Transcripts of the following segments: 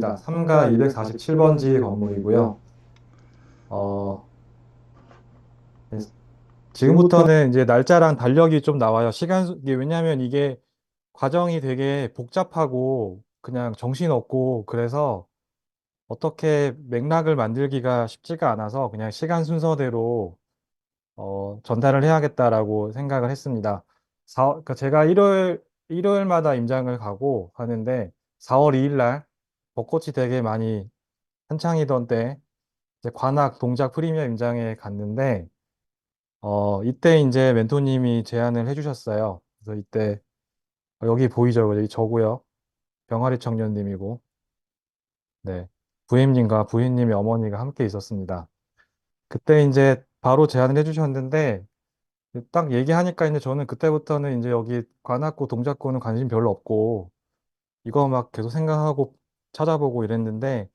3가 247번지 건물이고요. 어, 네, 지금부터는 이제 날짜랑 달력이 좀 나와요. 이게 왜냐하면 이게 과정이 되게 복잡하고 그냥 정신없고 그래서 어떻게 맥락을 만들기가 쉽지가 않아서 그냥 시간 순서대로 전달을 해야겠다라고 생각을 했습니다. 그러니까 제가 일요일마다 임장을 가고 하는데 4월 2일 날 벚꽃이 되게 많이 한창이던 때 이제 관악 동작 프리미엄 임장에 갔는데 이때 이제 멘토님이 제안을 해주셨어요. 그래서 이때 여기 보이죠? 여기 저고요. 병아리 청년님이고 네 부임님과 부인님의 어머니가 함께 있었습니다. 그때 이제 바로 제안을 해주셨는데 딱 얘기하니까 이제 저는 그때부터는 이제 여기 관악구 동작구는 관심 별로 없고 이거 막 계속 생각하고 찾아보고 이랬는데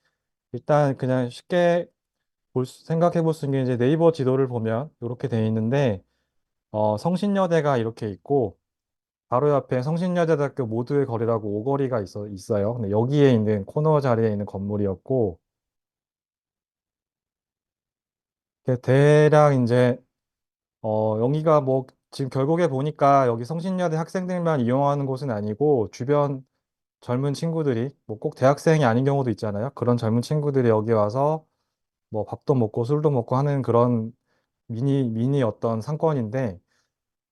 일단 그냥 쉽게 생각해 볼 수 있는 게 이제 네이버 지도를 보면 이렇게 돼 있는데 성신여대가 이렇게 있고 바로 옆에 성신여대대학교 모두의 거리라고 오거리가 있어요. 근데 여기에 있는 코너 자리에 있는 건물이었고 대략 이제 여기가 뭐 지금 결국에 보니까 여기 성신여대 학생들만 이용하는 곳은 아니고 주변 젊은 친구들이 뭐 꼭 대학생이 아닌 경우도 있잖아요. 그런 젊은 친구들이 여기 와서 뭐 밥도 먹고 술도 먹고 하는 그런 미니 어떤 상권인데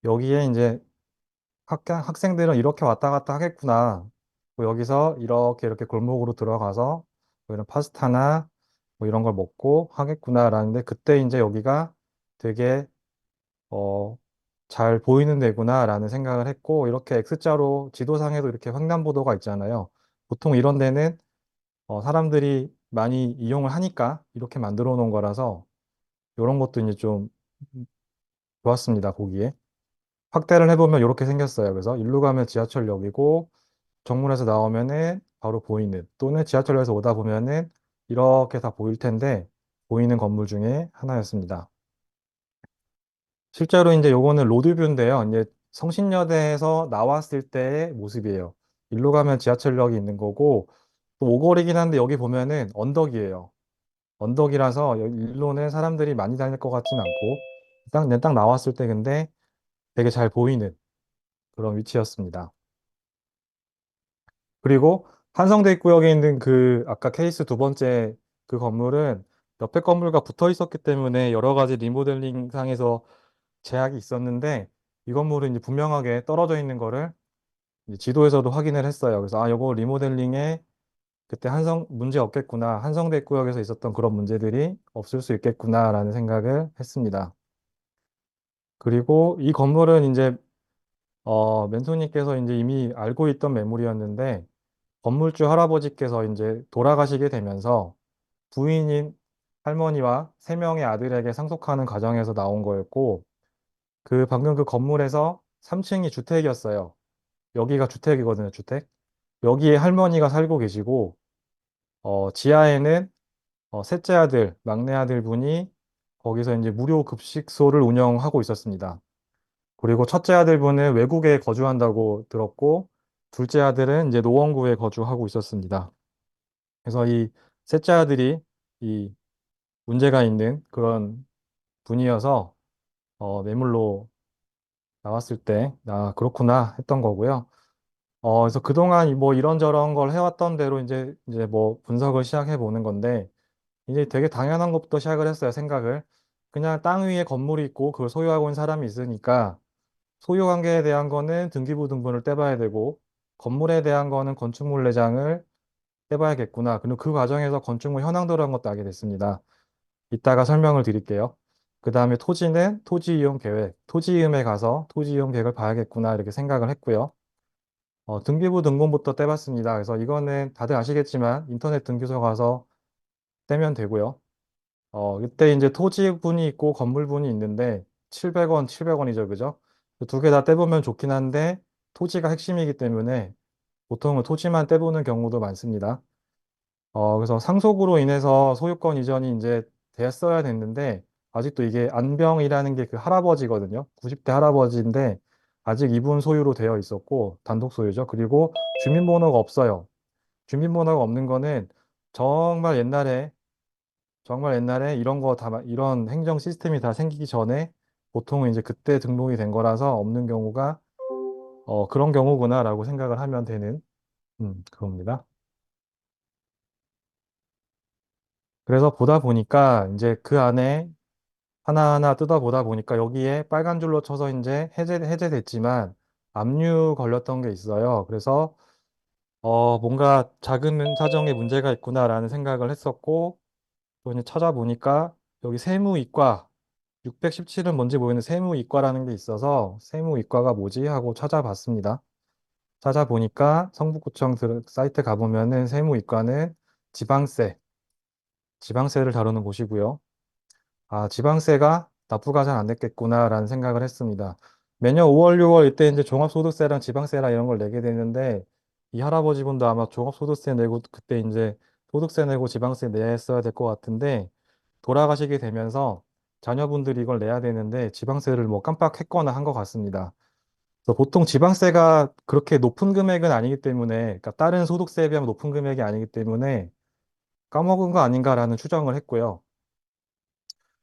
여기에 이제 학생들은 이렇게 왔다 갔다 하겠구나. 뭐 여기서 이렇게 골목으로 들어가서 뭐 이런 파스타나 뭐 이런 걸 먹고 하겠구나라는데 그때 이제 여기가 되게 어, 잘 보이는 데구나라는 생각을 했고 이렇게 X자로 지도상에도 이렇게 횡단보도가 있잖아요. 보통 이런 데는 사람들이 많이 이용을 하니까 이렇게 만들어 놓은 거라서 이런 것도 이제 좀 좋았습니다, 보기에. 확대를 해보면 이렇게 생겼어요. 그래서 일로 가면 지하철역이고 정문에서 나오면은 바로 보이는 또는 지하철에서 오다 보면은 이렇게 다 보일 텐데 보이는 건물 중에 하나였습니다. 실제로 이제 요거는 로드뷰인데요. 이제 성신여대에서 나왔을 때의 모습이에요. 일로 가면 지하철역이 있는 거고 또 오거리긴 한데 여기 보면은 언덕이에요. 언덕이라서 일로는 사람들이 많이 다닐 것 같진 않고 딱 나왔을 때 근데 되게 잘 보이는 그런 위치였습니다. 그리고 한성대 입구역에 있는 그 아까 케이스 두 번째 그 건물은 옆에 건물과 붙어 있었기 때문에 여러 가지 리모델링 상에서 제약이 있었는데 이 건물은 이제 분명하게 떨어져 있는 거를 이제 지도에서도 확인을 했어요. 그래서 아, 요거 리모델링에 그때 문제 없겠구나. 한성대 입구역에서 있었던 그런 문제들이 없을 수 있겠구나라는 생각을 했습니다. 그리고 이 건물은 이제 멘토님께서 이제 이미 알고 있던 매물이었는데 건물주 할아버지께서 이제 돌아가시게 되면서 부인인 할머니와 세 명의 아들에게 상속하는 과정에서 나온 거였고 그 방금 그 건물에서 3층이 주택이었어요. 여기가 주택이거든요, 주택. 여기에 할머니가 살고 계시고 지하에는 셋째 아들, 막내 아들 분이 거기서 이제 무료 급식소를 운영하고 있었습니다. 그리고 첫째 아들분은 외국에 거주한다고 들었고, 둘째 아들은 이제 노원구에 거주하고 있었습니다. 그래서 이 셋째 아들이 이 문제가 있는 그런 분이어서 매물로 나왔을 때, 아, 그렇구나 했던 거고요. 그래서 그동안 뭐 이런저런 걸 해왔던 대로 이제 뭐 분석을 시작해 보는 건데, 이제 되게 당연한 것부터 시작을 했어요, 생각을. 그냥 땅 위에 건물이 있고 그걸 소유하고 있는 사람이 있으니까 소유 관계에 대한 거는 등기부 등본을 떼봐야 되고 건물에 대한 거는 건축물 내장을 떼봐야겠구나. 그리고 그 과정에서 건축물 현황 들어간 것도 알게 됐습니다. 이따가 설명을 드릴게요. 그 다음에 토지는 토지 이용 계획, 토지 이음에 가서 토지 이용 계획을 봐야겠구나 이렇게 생각을 했고요. 등기부 등본부터 떼봤습니다. 그래서 이거는 다들 아시겠지만 인터넷 등기소 가서 떼면 되고요. 이때 이제 토지분이 있고 건물분이 있는데 700원, 700원이죠. 그죠? 두 개 다 떼보면 좋긴 한데 토지가 핵심이기 때문에 보통은 토지만 떼보는 경우도 많습니다. 그래서 상속으로 인해서 소유권 이전이 이제 됐어야 됐는데 아직도 이게 안병이라는 게 그 할아버지거든요. 90대 할아버지인데 아직 이분 소유로 되어 있었고 단독 소유죠. 그리고 주민번호가 없어요. 주민번호가 없는 거는 정말 옛날에, 정말 옛날에 이런 거 다, 이런 행정 시스템이 다 생기기 전에 보통은 이제 그때 등록이 된 거라서 없는 경우가, 그런 경우구나라고 생각을 하면 되는, 그겁니다. 그래서 보다 보니까 이제 그 안에 하나하나 뜯어보다 보니까 여기에 빨간 줄로 쳐서 이제 해제됐지만 압류 걸렸던 게 있어요. 그래서 뭔가 작은 사정에 문제가 있구나라는 생각을 했었고, 또 이제 찾아보니까 여기 세무이과 617은 뭔지 모르는 세무이과라는 게 있어서 세무이과가 뭐지 하고 찾아봤습니다. 찾아보니까 성북구청 사이트 가보면은 세무이과는 지방세, 지방세를 다루는 곳이고요. 아, 지방세가 납부가 잘 안 됐겠구나라는 생각을 했습니다. 매년 5월, 6월 이때 이제 종합소득세랑 지방세랑 이런 걸 내게 되는데 이 할아버지분도 아마 종합소득세 내고 그때 이제 소득세 내고 지방세 내야 했어야 될 것 같은데 돌아가시게 되면서 자녀분들이 이걸 내야 되는데 지방세를 뭐 깜빡했거나 한 것 같습니다. 그래서 보통 지방세가 그렇게 높은 금액은 아니기 때문에, 그러니까 다른 소득세에 비하면 높은 금액이 아니기 때문에 까먹은 거 아닌가라는 추정을 했고요.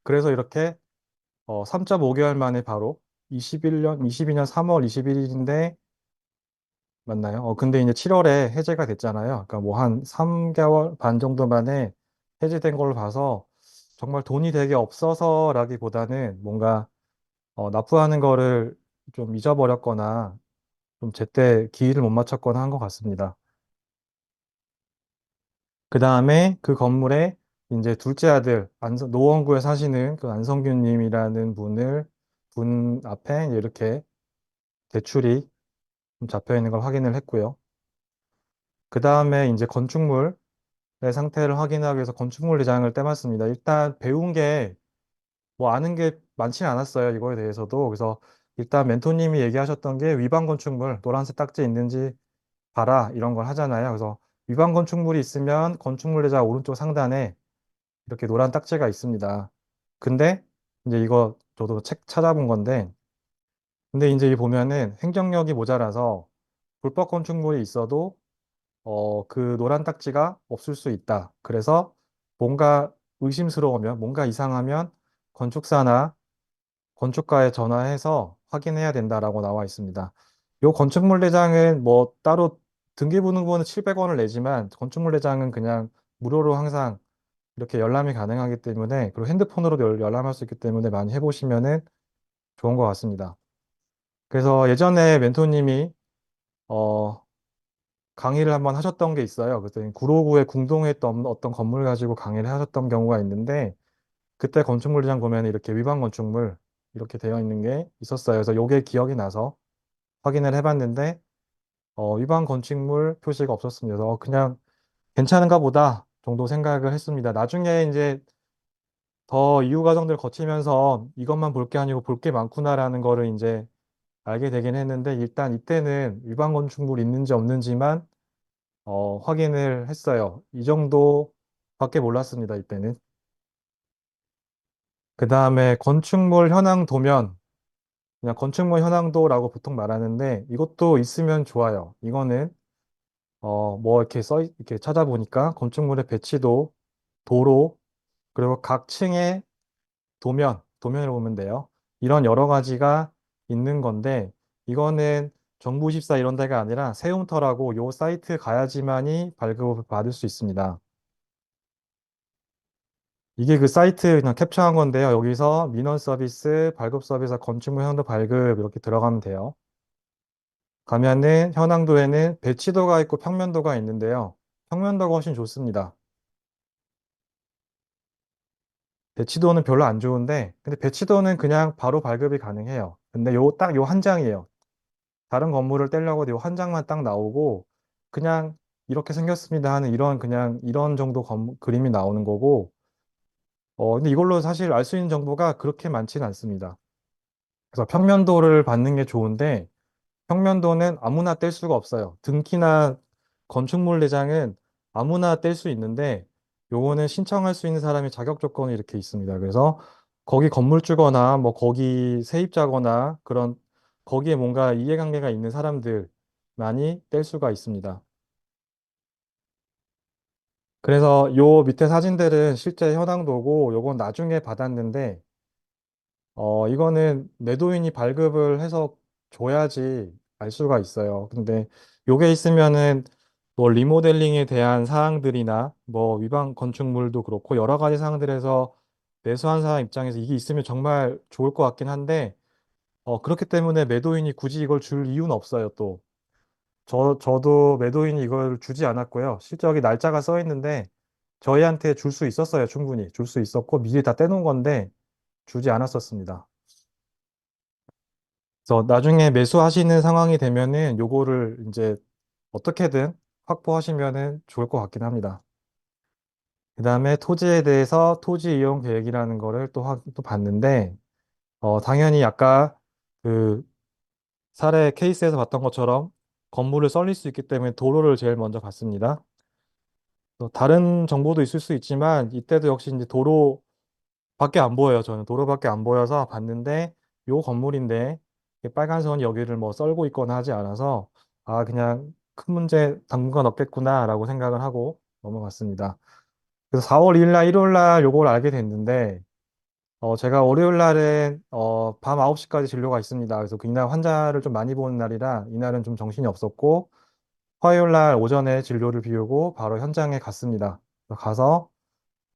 그래서 이렇게 3.5개월 만에 바로 22년 3월 21일인데 맞나요? 근데 이제 7월에 해제가 됐잖아요. 그러니까 뭐 한 3개월 반 정도 만에 해제된 걸로 봐서 정말 돈이 되게 없어서라기보다는 뭔가 납부하는 거를 좀 잊어버렸거나 좀 제때 기일을 못 맞췄거나 한 것 같습니다. 그 다음에 그 건물에 이제 둘째 아들, 노원구에 사시는 그 안성균 님이라는 분 앞에 이렇게 대출이 좀 잡혀 있는 걸 확인을 했고요. 그 다음에 이제 건축물의 상태를 확인하기 위해서 건축물 대장을 떼봤습니다. 일단 배운 게 뭐 아는 게 많지는 않았어요. 이거에 대해서도. 그래서 일단 멘토님이 얘기하셨던 게 위반 건축물, 노란색 딱지 있는지 봐라 이런 걸 하잖아요. 그래서 위반 건축물이 있으면 건축물 대장 오른쪽 상단에 이렇게 노란 딱지가 있습니다. 근데 이제 이거 저도 책 찾아본 건데 근데 이제 이 보면은 행정력이 모자라서 불법 건축물이 있어도 그 노란 딱지가 없을 수 있다. 그래서 뭔가 의심스러우면, 뭔가 이상하면 건축사나 건축가에 전화해서 확인해야 된다라고 나와 있습니다. 요 건축물대장은 뭐 따로 등기부등본은 700원을 내지만 건축물대장은 그냥 무료로 항상 이렇게 열람이 가능하기 때문에 그리고 핸드폰으로도 열람할 수 있기 때문에 많이 해보시면은 좋은 것 같습니다. 그래서 예전에 멘토님이 어, 강의를 한번 하셨던 게 있어요. 그랬더니 구로구에 궁동에 있던 어떤 건물 가지고 강의를 하셨던 경우가 있는데 그때 건축물장 보면 이렇게 위반 건축물 이렇게 되어 있는 게 있었어요. 그래서 요게 기억이 나서 확인을 해봤는데 위반 건축물 표시가 없었습니다. 그래서 그냥 괜찮은가 보다 정도 생각을 했습니다. 나중에 이제 더 이후 과정들 거치면서 이것만 볼 게 아니고 볼 게 많구나라는 거를 이제 알게 되긴 했는데 일단 이때는 위반 건축물이 있는지 없는지만 확인을 했어요. 이 정도밖에 몰랐습니다, 이때는. 그 다음에 건축물 현황 도면, 그냥 건축물 현황도라고 보통 말하는데 이것도 있으면 좋아요. 이거는 뭐 이렇게 이렇게 찾아보니까 건축물의 배치도, 도로, 그리고 각 층의 도면을 보면 돼요. 이런 여러 가지가 있는 건데 이거는 정부24 이런 데가 아니라 세움터라고 요 사이트 가야지만이 발급을 받을 수 있습니다. 이게 그 사이트 그냥 캡처한 건데요. 여기서 민원 서비스, 발급 서비스, 건축물 현도 발급 이렇게 들어가면 돼요. 가면은 현황도에는 배치도가 있고 평면도가 있는데요. 평면도가 훨씬 좋습니다. 배치도는 별로 안 좋은데, 근데 배치도는 그냥 바로 발급이 가능해요. 근데 딱 요 한 장이에요. 다른 건물을 떼려고 요 한 장만 딱 나오고, 그냥 이렇게 생겼습니다 하는 이런 그냥 이런 정도 그림이 나오는 거고, 근데 이걸로 사실 알 수 있는 정보가 그렇게 많지는 않습니다. 그래서 평면도를 받는 게 좋은데 평면도는 아무나 뗄 수가 없어요. 등기나 건축물 내장은 아무나 뗄 수 있는데 요거는 신청할 수 있는 사람이 자격 조건이 이렇게 있습니다. 그래서 거기 건물주거나 뭐 거기 세입자거나 그런 거기에 뭔가 이해관계가 있는 사람들만이 뗄 수가 있습니다. 그래서 요 밑에 사진들은 실제 현황도고 요건 나중에 받았는데 이거는 매도인이 발급을 해서 줘야지 알 수가 있어요. 근데 요게 있으면은 뭐 리모델링에 대한 사항들이나 뭐 위반 건축물도 그렇고 여러 가지 사항들에서 매수한 사람 입장에서 이게 있으면 정말 좋을 것 같긴 한데 그렇기 때문에 매도인이 굳이 이걸 줄 이유는 없어요, 또. 저도 매도인이 이걸 주지 않았고요. 실제 여기 날짜가 써 있는데 저희한테 줄 수 있었어요, 충분히. 줄 수 있었고 미리 다 떼놓은 건데 주지 않았었습니다. 그래서 나중에 매수하시는 상황이 되면은 요거를 이제 어떻게든 확보하시면은 좋을 것 같긴 합니다. 그 다음에 토지에 대해서 토지 이용 계획이라는 거를 또 봤는데, 당연히 아까 그 사례 케이스에서 봤던 것처럼 건물을 썰릴 수 있기 때문에 도로를 제일 먼저 봤습니다. 또 다른 정보도 있을 수 있지만 이때도 역시 이제 도로밖에 안 보여요. 저는 도로밖에 안 보여서 봤는데 요 건물인데 이게 빨간 선이 여기를 뭐 썰고 있거나 하지 않아서 아 그냥 큰 문제 당분간 없겠구나라고 생각을 하고 넘어갔습니다. 그래서 4월 2일 날, 1월 날 요걸 알게 됐는데 제가 월요일 날은 밤 9시까지 진료가 있습니다. 그래서 그날 환자를 좀 많이 보는 날이라 이날은 좀 정신이 없었고 화요일 날 오전에 진료를 비우고 바로 현장에 갔습니다. 그래서 가서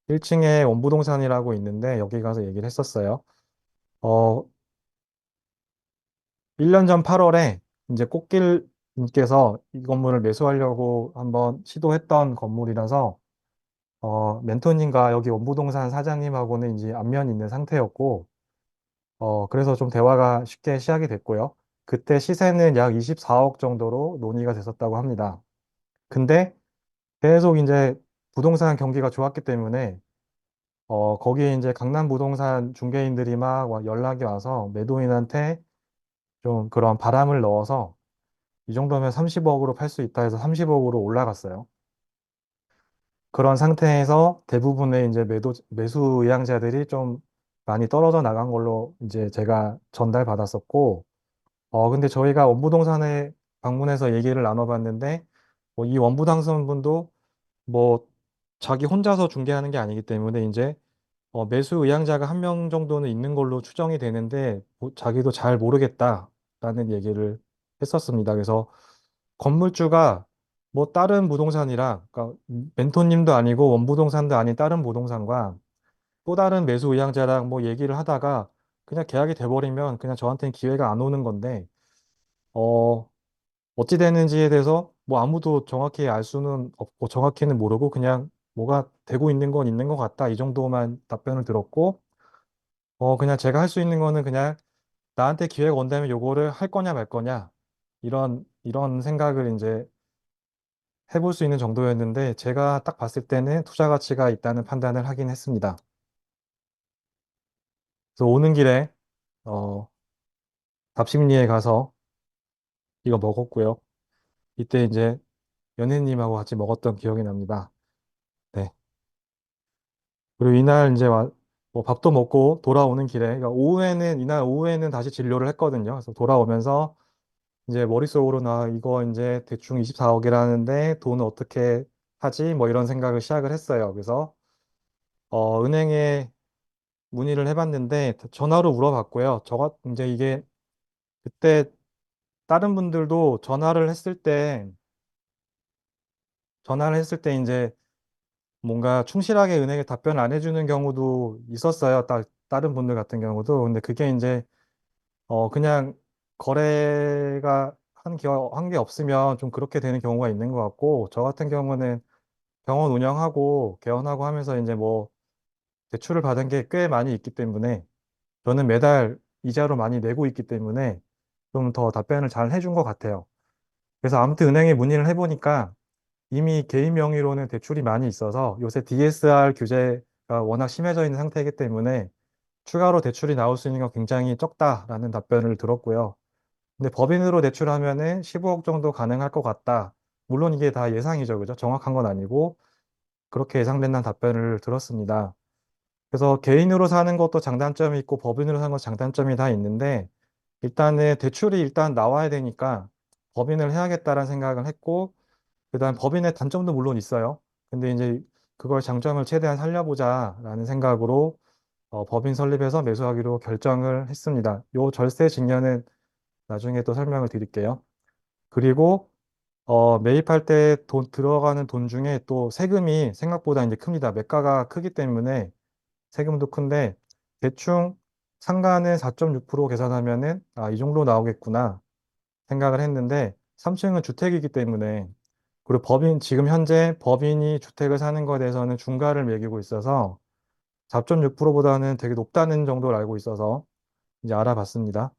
1층에 원부동산이라고 있는데 여기 가서 얘기를 했었어요. 어, 1년 전 8월에 이제 꽃길님께서 이 건물을 매수하려고 한번 시도했던 건물이라서 멘토님과 여기 원부동산 사장님하고는 이제 안면이 있는 상태였고 그래서 좀 대화가 쉽게 시작이 됐고요. 그때 시세는 약 24억 정도로 논의가 됐었다고 합니다. 근데 계속 이제 부동산 경기가 좋았기 때문에 거기에 이제 강남 부동산 중개인들이 막 연락이 와서 매도인한테 좀 그런 바람을 넣어서 이 정도면 30억으로 팔 수 있다 해서 30억으로 올라갔어요. 그런 상태에서 대부분의 이제 매수 의향자들이 좀 많이 떨어져 나간 걸로 이제 제가 전달받았었고, 근데 저희가 원부동산에 방문해서 얘기를 나눠봤는데, 이 원부당선 분도 뭐 자기 혼자서 중개하는 게 아니기 때문에 이제 매수 의향자가 한 명 정도는 있는 걸로 추정이 되는데 자기도 잘 모르겠다라는 얘기를 했었습니다. 그래서 건물주가 뭐 다른 부동산이랑 그러니까 멘토님도 아니고 원부동산도 아닌 다른 부동산과 또 다른 매수 의향자랑 뭐 얘기를 하다가 그냥 계약이 돼버리면 그냥 저한테는 기회가 안 오는 건데 어 어찌 되는지에 대해서 뭐 아무도 정확히 알 수는 없고 정확히는 모르고 그냥 뭐가 되고 있는 건 있는 것 같다 이 정도만 답변을 들었고 그냥 제가 할 수 있는 거는 그냥 나한테 기회가 온다면 요거를 할 거냐 말 거냐 이런 생각을 이제 해볼 수 있는 정도였는데 제가 딱 봤을 때는 투자 가치가 있다는 판단을 하긴 했습니다. 그래서 오는 길에 어, 답심리에 가서 이거 먹었고요. 이때 이제 연예님하고 같이 먹었던 기억이 납니다. 네. 그리고 이날 이제 뭐 밥도 먹고 돌아오는 길에 그러니까 이날 오후에는 다시 진료를 했거든요. 그래서 돌아오면서 이제 머릿속으로 나 이거 이제 대충 24억이라는데 돈은 어떻게 하지? 뭐 이런 생각을 시작을 했어요. 그래서 은행에 문의를 해봤는데 전화로 물어봤고요. 이제 이게 그때 다른 분들도 전화를 했을 때 이제 뭔가 충실하게 은행에 답변 안 해주는 경우도 있었어요. 다른 분들 같은 경우도. 근데 그게 이제 그냥 거래가 한 게 없으면 좀 그렇게 되는 경우가 있는 것 같고, 저 같은 경우는 병원 운영하고 개원하고 하면서 이제 뭐 대출을 받은 게 꽤 많이 있기 때문에 저는 매달 이자로 많이 내고 있기 때문에 좀 더 답변을 잘 해준 것 같아요. 그래서 아무튼 은행에 문의를 해보니까 이미 개인 명의로는 대출이 많이 있어서 요새 DSR 규제가 워낙 심해져 있는 상태이기 때문에 추가로 대출이 나올 수 있는 건 굉장히 적다라는 답변을 들었고요. 근데 법인으로 대출하면은 15억 정도 가능할 것 같다. 물론 이게 다 예상이죠. 그죠? 정확한 건 아니고 그렇게 예상된다는 답변을 들었습니다. 그래서 개인으로 사는 것도 장단점이 있고 법인으로 사는 것도 장단점이 다 있는데 일단은 대출이 일단 나와야 되니까 법인을 해야겠다라는 생각을 했고 그다음 법인의 단점도 물론 있어요. 근데 이제 그걸 장점을 최대한 살려보자라는 생각으로 법인 설립해서 매수하기로 결정을 했습니다. 요 절세 증여는 나중에 또 설명을 드릴게요. 그리고 매입할 때 들어가는 돈 중에 또 세금이 생각보다 이제 큽니다. 매가가 크기 때문에 세금도 큰데 대충 상가는 4.6% 계산하면은 이 정도 나오겠구나 생각을 했는데 3층은 주택이기 때문에 그리고 지금 현재 법인이 주택을 사는 것에 대해서는 중과를 매기고 있어서 4.6%보다는 되게 높다는 정도를 알고 있어서 이제 알아봤습니다.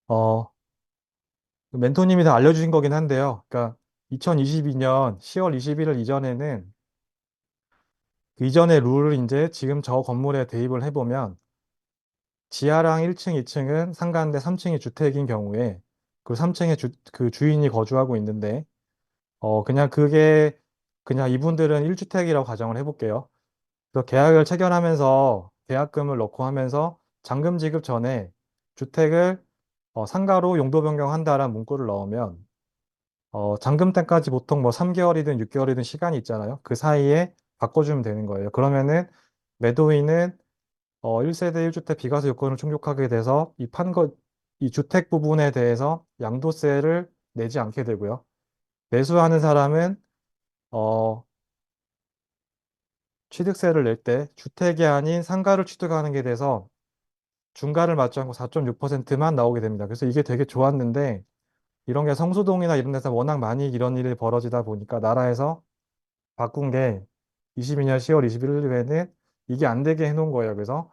어, 멘토님이 다 알려주신 거긴 한데요. 그러니까 2022년 10월 21일 이전에는 그 이전의 룰을 이제 지금 저 건물에 대입을 해보면 지하랑 1층, 2층은 상가인데 3층이 주택인 경우에 그 3층에 그 주인이 거주하고 있는데 그냥 그게 그냥 이분들은 1주택이라고 가정을 해볼게요. 그래서 계약을 체결하면서 계약금을 넣고 하면서 잔금 지급 전에 주택을 상가로 용도 변경한다라는 문구를 넣으면 잔금 때까지 보통 뭐 3개월이든 6개월이든 시간이 있잖아요. 그 사이에 바꿔주면 되는 거예요. 그러면은 매도인은 1세대 1주택 비과세 요건을 충족하게 돼서 이 주택 부분에 대해서 양도세를 내지 않게 되고요. 매수하는 사람은 어, 취득세를 낼 때 주택이 아닌 상가를 취득하는 게 돼서 중과를 맞지 않고 4.6%만 나오게 됩니다. 그래서 이게 되게 좋았는데 이런 게 성수동이나 이런 데서 워낙 많이 이런 일이 벌어지다 보니까 나라에서 바꾼 게 22년 10월 21일에는 이게 안 되게 해놓은 거예요. 그래서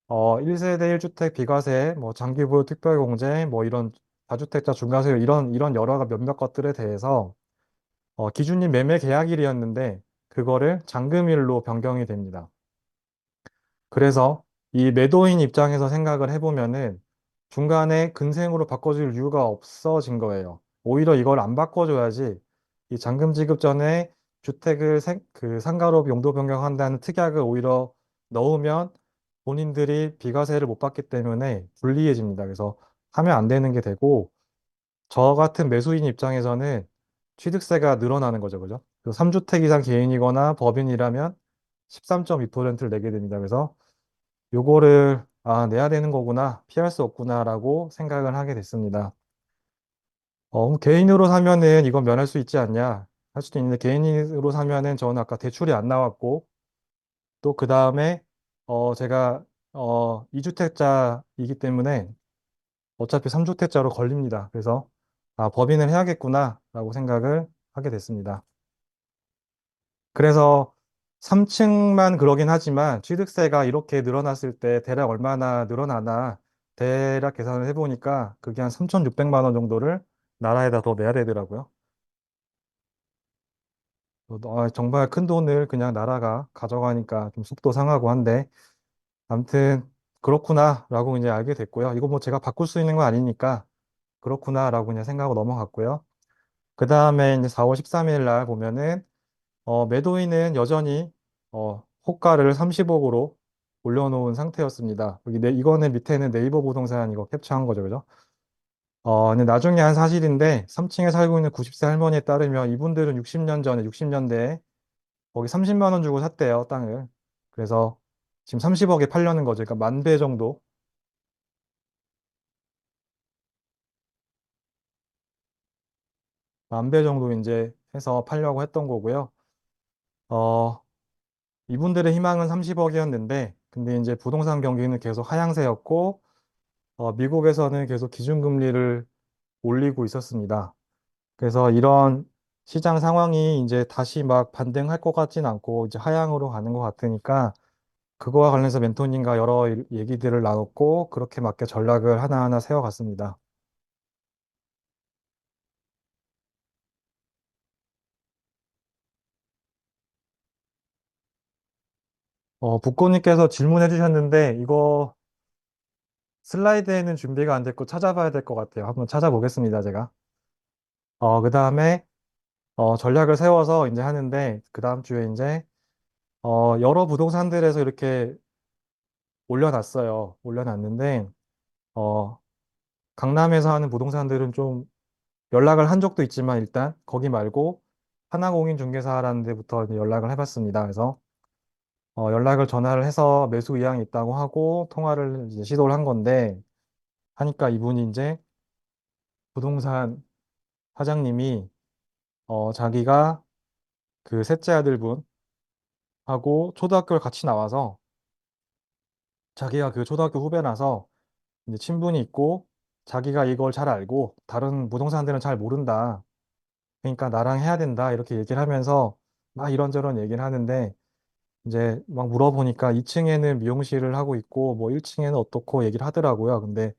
1세대 1주택 비과세, 뭐 장기보유 특별공제, 뭐 이런 다주택자 중과세 이런 여러 몇몇 것들에 대해서 기준이 매매 계약일이었는데 그거를 잔금일로 변경이 됩니다. 그래서 이 매도인 입장에서 생각을 해보면은 중간에 근생으로 바꿔줄 이유가 없어진 거예요. 오히려 이걸 안 바꿔줘야지 이 잔금 지급 전에 주택을 그 상가로 용도 변경한다는 특약을 오히려 넣으면 본인들이 비과세를 못 받기 때문에 불리해집니다. 그래서 하면 안 되는 게 되고 저 같은 매수인 입장에서는 취득세가 늘어나는 거죠. 그죠? 3주택 이상 개인이거나 법인이라면 13.2%를 내게 됩니다. 그래서 요거를 내야 되는 거구나, 피할 수 없구나라고 생각을 하게 됐습니다. 개인으로 사면은 이건 면할 수 있지 않냐 할 수도 있는데 개인으로 사면은 저는 아까 대출이 안 나왔고 또 그 다음에 제가 2주택자이기 때문에 어차피 3주택자로 걸립니다. 그래서 법인을 해야겠구나라고 생각을 하게 됐습니다. 그래서 3층만 그러긴 하지만 취득세가 이렇게 늘어났을 때 대략 얼마나 늘어나나 대략 계산을 해보니까 그게 한 3,600만 원 정도를 나라에다 더 내야 되더라고요. 정말 큰 돈을 그냥 나라가 가져가니까 좀 속도 상하고 한데 아무튼 그렇구나라고 이제 알게 됐고요. 이거 뭐 제가 바꿀 수 있는 거 아니니까 그렇구나라고 그냥 생각하고 넘어갔고요. 그 다음에 이제 4월 13일 날 보면은 매도인은 여전히 호가를 30억으로 올려놓은 상태였습니다. 이거는 밑에는 네이버 부동산 이거 캡처한 거죠, 그죠? 근데 나중에 한 사실인데 3층에 살고 있는 90세 할머니에 따르면 이분들은 60년 전에 60년대에 거기 30만 원 주고 샀대요, 땅을. 그래서 지금 30억에 팔려는 거죠. 그러니까 만 배 정도, 만 배 정도 이제 해서 팔려고 했던 거고요. 어, 이분들의 희망은 30억이었는데, 근데 이제 부동산 경기는 계속 하향세였고, 미국에서는 계속 기준금리를 올리고 있었습니다. 그래서 이런 시장 상황이 이제 다시 막 반등할 것 같진 않고, 이제 하향으로 가는 것 같으니까, 그거와 관련해서 멘토님과 여러 얘기들을 나눴고, 그렇게 맞게 전략을 하나하나 세워갔습니다. 북고님께서 질문해 주셨는데, 이거 슬라이드에는 준비가 안 됐고 찾아봐야 될 것 같아요. 한번 찾아보겠습니다, 제가. 그 다음에 전략을 세워서 이제 하는데, 그 다음 주에 이제 여러 부동산들에서 이렇게 올려놨어요. 올려놨는데, 어, 강남에서 하는 부동산들은 좀 연락을 한 적도 있지만 일단 거기 말고 하나공인중개사라는 데부터 이제 연락을 해봤습니다. 그래서 연락을 전화를 해서 매수 의향이 있다고 하고 통화를 이제 시도를 한 건데 하니까 이분이 이제 부동산 사장님이 자기가 그 셋째 아들분하고 초등학교를 같이 나와서 자기가 그 초등학교 후배라서 이제 친분이 있고 자기가 이걸 잘 알고 다른 부동산들은 잘 모른다. 그러니까 나랑 해야 된다. 이렇게 얘기를 하면서 막 이런저런 얘기를 하는데 이제 막 물어보니까 2층에는 미용실을 하고 있고 뭐 1층에는 어떻고 얘기를 하더라고요. 근데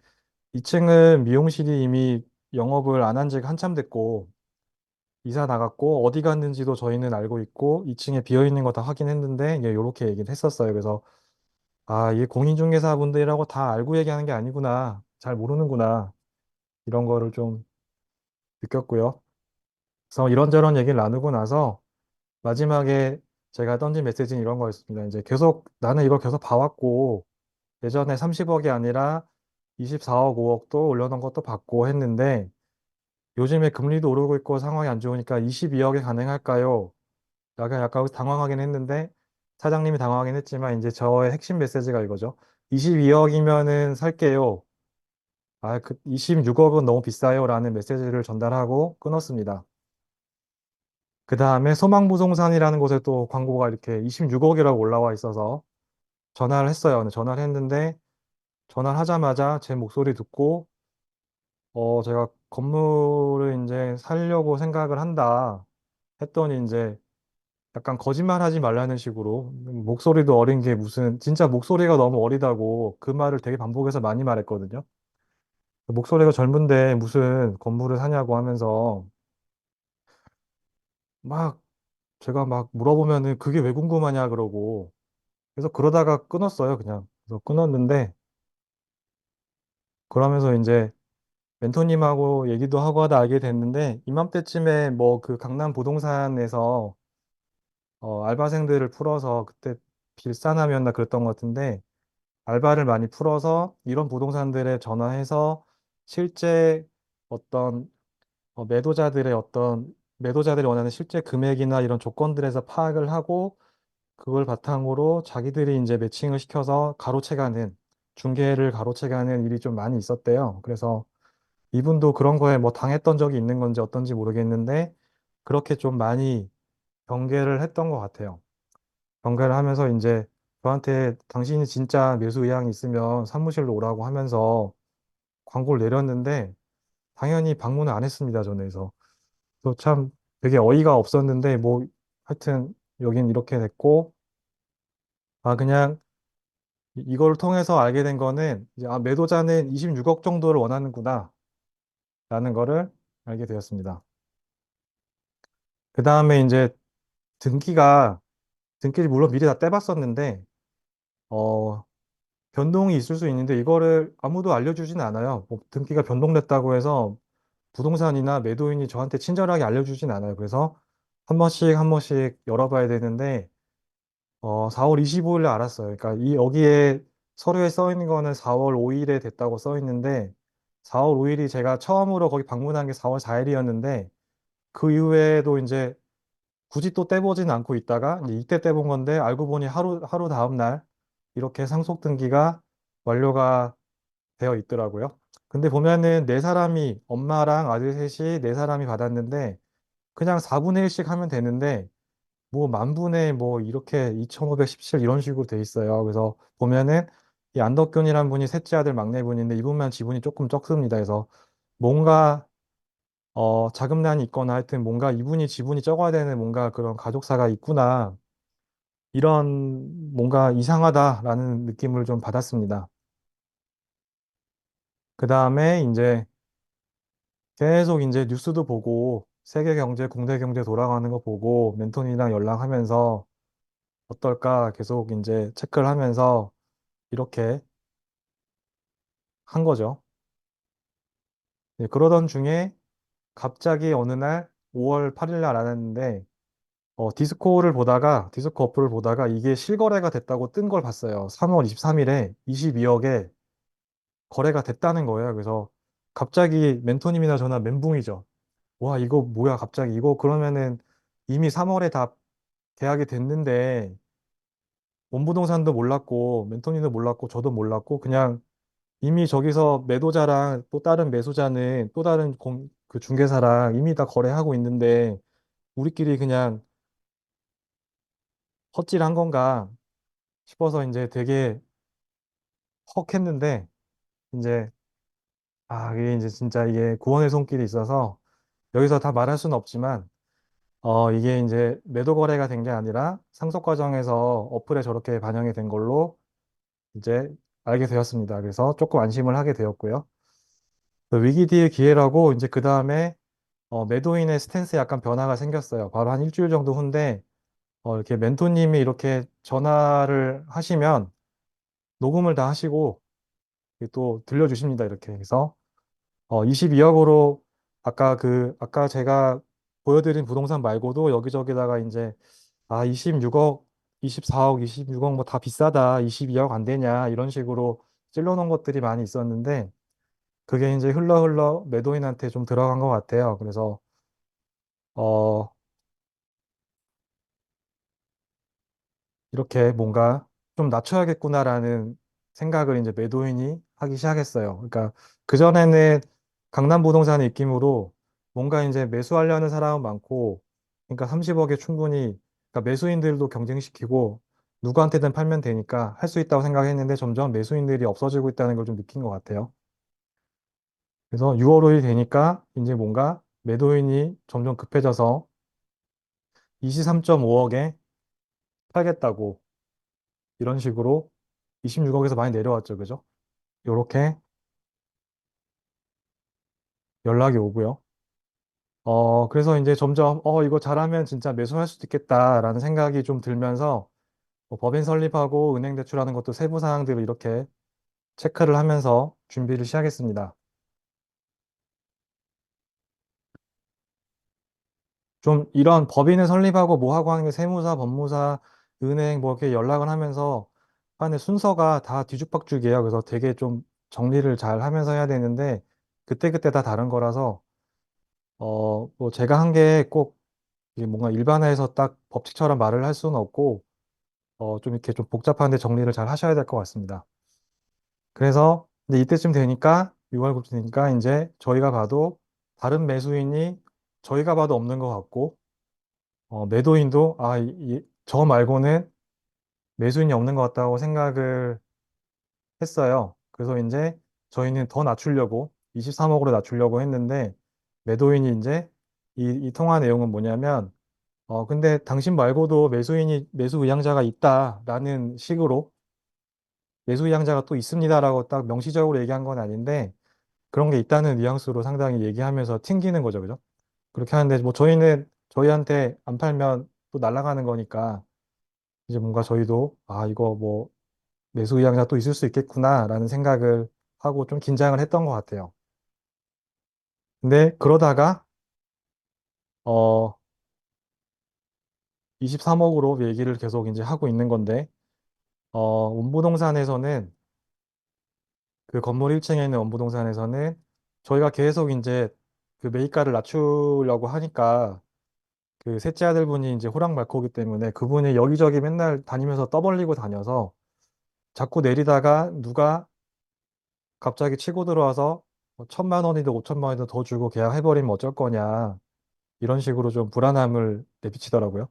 2층은 미용실이 이미 영업을 안 한 지가 한참 됐고 이사 나갔고 어디 갔는지도 저희는 알고 있고 2층에 비어 있는 거 다 확인했는데 이게 요렇게 얘기를 했었어요. 그래서 아, 이게 공인중개사분들이라고 다 알고 얘기하는 게 아니구나. 잘 모르는구나. 이런 거를 좀 느꼈고요. 그래서 이런저런 얘기를 나누고 나서 마지막에 제가 던진 메시지는 이런 거였습니다. 이제 계속 나는 이걸 계속 봐왔고 예전에 30억이 아니라 24억, 5억도 올려놓은 것도 봤고 했는데 요즘에 금리도 오르고 있고 상황이 안 좋으니까 22억에 가능할까요? 약간 당황하긴 했는데 사장님이 당황하긴 했지만 이제 저의 핵심 메시지가 이거죠. 22억이면은 살게요. 아, 그 26억은 너무 비싸요. 라는 메시지를 전달하고 끊었습니다. 그 다음에 소망부동산이라는 곳에 또 광고가 이렇게 26억이라고 올라와 있어서 전화를 했어요. 근데 전화를 했는데 전화를 하자마자 제 목소리 듣고 제가 건물을 이제 살려고 생각을 한다 했더니 이제 약간 거짓말하지 말라는 식으로 목소리도 어린 게 무슨 진짜 목소리가 너무 어리다고 그 말을 되게 반복해서 많이 말했거든요. 목소리가 젊은데 무슨 건물을 사냐고 하면서 막 제가 막 물어보면은 그게 왜 궁금하냐 그러고 그래서 그러다가 끊었어요 그냥. 그래서 끊었는데 그러면서 이제 멘토님하고 얘기도 하고 하다 알게 됐는데 이맘때쯤에 뭐 그 강남 부동산에서 알바생들을 풀어서 그때 빌사남이었나 그랬던 것 같은데 알바를 많이 풀어서 이런 부동산들에 전화해서 실제 어떤 매도자들이 원하는 실제 금액이나 이런 조건들에서 파악을 하고 그걸 바탕으로 자기들이 이제 매칭을 시켜서 가로채가는 중개를 가로채가는 일이 좀 많이 있었대요. 그래서 이분도 그런 거에 뭐 당했던 적이 있는 건지 어떤지 모르겠는데 그렇게 좀 많이 경계를 했던 것 같아요. 경계를 하면서 이제 저한테 당신이 진짜 매수 의향이 있으면 사무실로 오라고 하면서 광고를 내렸는데 당연히 방문을 안 했습니다. 저는 그래서 또 참 되게 어이가 없었는데 뭐 하여튼 여긴 이렇게 됐고 아 그냥 이걸 통해서 알게 된 거는 이제 아 매도자는 26억 정도를 원하는구나 라는 거를 알게 되었습니다. 그 다음에 이제 등기가 등기를 물론 미리 다 떼봤었는데 어 변동이 있을 수 있는데 이거를 아무도 알려주진 않아요. 뭐 등기가 변동됐다고 해서 부동산이나 매도인이 저한테 친절하게 알려주진 않아요. 그래서 한 번씩 한 번씩 열어봐야 되는데 4월 25일에 알았어요. 그러니까 이 여기에 서류에 써 있는 거는 4월 5일에 됐다고 써 있는데 4월 5일이 제가 처음으로 거기 방문한 게 4월 4일이었는데 그 이후에도 이제 굳이 또 떼보진 않고 있다가 이제 이때 떼본 건데 알고 보니 하루 다음 날 이렇게 상속 등기가 완료가 되어 있더라고요. 근데 보면은 네 사람이 엄마랑 아들 셋이 네 사람이 받았는데 그냥 4분의 1씩 하면 되는데 뭐 만분의 뭐 이렇게 2517 이런 식으로 돼 있어요. 그래서 보면은 이 안덕균이란 분이 셋째 아들 막내분인데 이분만 지분이 조금 적습니다. 그래서 뭔가 자금난이 있거나 하여튼 뭔가 이분이 지분이 적어야 되는 뭔가 그런 가족사가 있구나. 이런 뭔가 이상하다라는 느낌을 좀 받았습니다. 그 다음에 이제 계속 이제 뉴스도 보고 세계 경제, 국내 경제 돌아가는 거 보고 멘토님이랑 연락하면서 어떨까 계속 이제 체크를 하면서 이렇게 한 거죠. 네, 그러던 중에 갑자기 어느 날 5월 8일 날 알았는데 디스코 어플을 보다가 이게 실거래가 됐다고 뜬 걸 봤어요. 3월 23일에 22억에 거래가 됐다는 거예요. 그래서 갑자기 멘토님이나 저나 멘붕이죠. 와, 이거 뭐야, 갑자기 이거 그러면은 이미 3월에 다 계약이 됐는데 원부동산도 몰랐고 멘토님도 몰랐고 저도 몰랐고 그냥 이미 저기서 매도자랑 또 다른 매수자는 또 다른 그 중개사랑 이미 다 거래하고 있는데 우리끼리 그냥 헛질한 건가 싶어서 이제 되게 헉했는데 이제 이게 이제 진짜 이게 구원의 손길이 있어서 여기서 다 말할 수는 없지만 이게 이제 매도 거래가 된 게 아니라 상속 과정에서 어플에 저렇게 반영이 된 걸로 이제 알게 되었습니다. 그래서 조금 안심을 하게 되었고요. 그 위기 뒤의 기회라고 이제 그 다음에 매도인의 스탠스에 약간 변화가 생겼어요. 바로 한 일주일 정도 후인데 이렇게 멘토님이 이렇게 전화를 하시면 녹음을 다 하시고 또 들려주십니다. 이렇게 해서 22억으로 아까 제가 보여드린 부동산 말고도 여기저기다가 이제 26억, 24억, 26억 뭐 다 비싸다. 22억 안 되냐. 이런 식으로 찔러놓은 것들이 많이 있었는데 그게 이제 흘러 흘러 매도인한테 좀 들어간 것 같아요. 그래서 어, 이렇게 뭔가 좀 낮춰야겠구나라는 생각을 이제 매도인이 하기 시작했어요. 그러니까 그전에는 강남 부동산의 입김으로 뭔가 이제 매수하려는 사람은 많고, 그러니까 30억에 충분히, 그러니까 매수인들도 경쟁시키고 누구한테든 팔면 되니까 할 수 있다고 생각했는데 점점 매수인들이 없어지고 있다는 걸 좀 느낀 것 같아요. 그래서 6월 5일 되니까 이제 뭔가 매도인이 점점 급해져서 23.5억에 팔겠다고 이런 식으로 26억에서 많이 내려왔죠. 그죠? 요렇게 연락이 오고요. 그래서 이제 점점, 이거 잘하면 진짜 매수할 수도 있겠다라는 생각이 좀 들면서 뭐 법인 설립하고 은행 대출하는 것도 세부 사항들을 이렇게 체크를 하면서 준비를 시작했습니다. 좀 이런 법인을 설립하고 뭐 하고 하는 게 세무사, 법무사, 은행 뭐 이렇게 연락을 하면서 하는 순서가 다 뒤죽박죽이에요. 그래서 되게 좀 정리를 잘 하면서 해야 되는데 그때그때 다 다른 거라서 뭐 제가 한 게 꼭 이게 뭔가 일반화해서 딱 법칙처럼 말을 할 수는 없고, 좀 이렇게 좀 복잡한데 정리를 잘 하셔야 될 것 같습니다. 그래서 이제 이때쯤 되니까, 6월부터 되니까 이제 저희가 봐도 다른 매수인이 저희가 봐도 없는 것 같고, 매도인도 저 말고는 매수인이 없는 것 같다고 생각을 했어요. 그래서 이제 저희는 더 낮추려고, 23억으로 낮추려고 했는데, 매도인이 이제 이 통화 내용은 뭐냐면, 근데 당신 말고도 매수 의향자가 있다라는 식으로 매수 의향자가 또 있습니다라고 딱 명시적으로 얘기한 건 아닌데 그런 게 있다는 뉘앙스로 상당히 얘기하면서 튕기는 거죠. 그죠? 그렇게 하는데 뭐 저희는 저희한테 안 팔면 또 날아가는 거니까 이제 뭔가 저희도 이거 뭐 매수 의향자 또 있을 수 있겠구나라는 생각을 하고 좀 긴장을 했던 것 같아요. 근데 그러다가 어 23억으로 얘기를 계속 이제 하고 있는 건데 원부동산에서는 그 건물 1층에 있는 원부동산에서는 저희가 계속 이제 그 매입가를 낮추려고 하니까 그 셋째 아들분이 이제 호랑말코기 때문에 그분이 여기저기 맨날 다니면서 떠벌리고 다녀서 자꾸 내리다가 누가 갑자기 치고 들어와서 뭐 1,000만 원이든 5천만 원이든 더 주고 계약해버리면 어쩔 거냐 이런 식으로 좀 불안함을 내비치더라고요.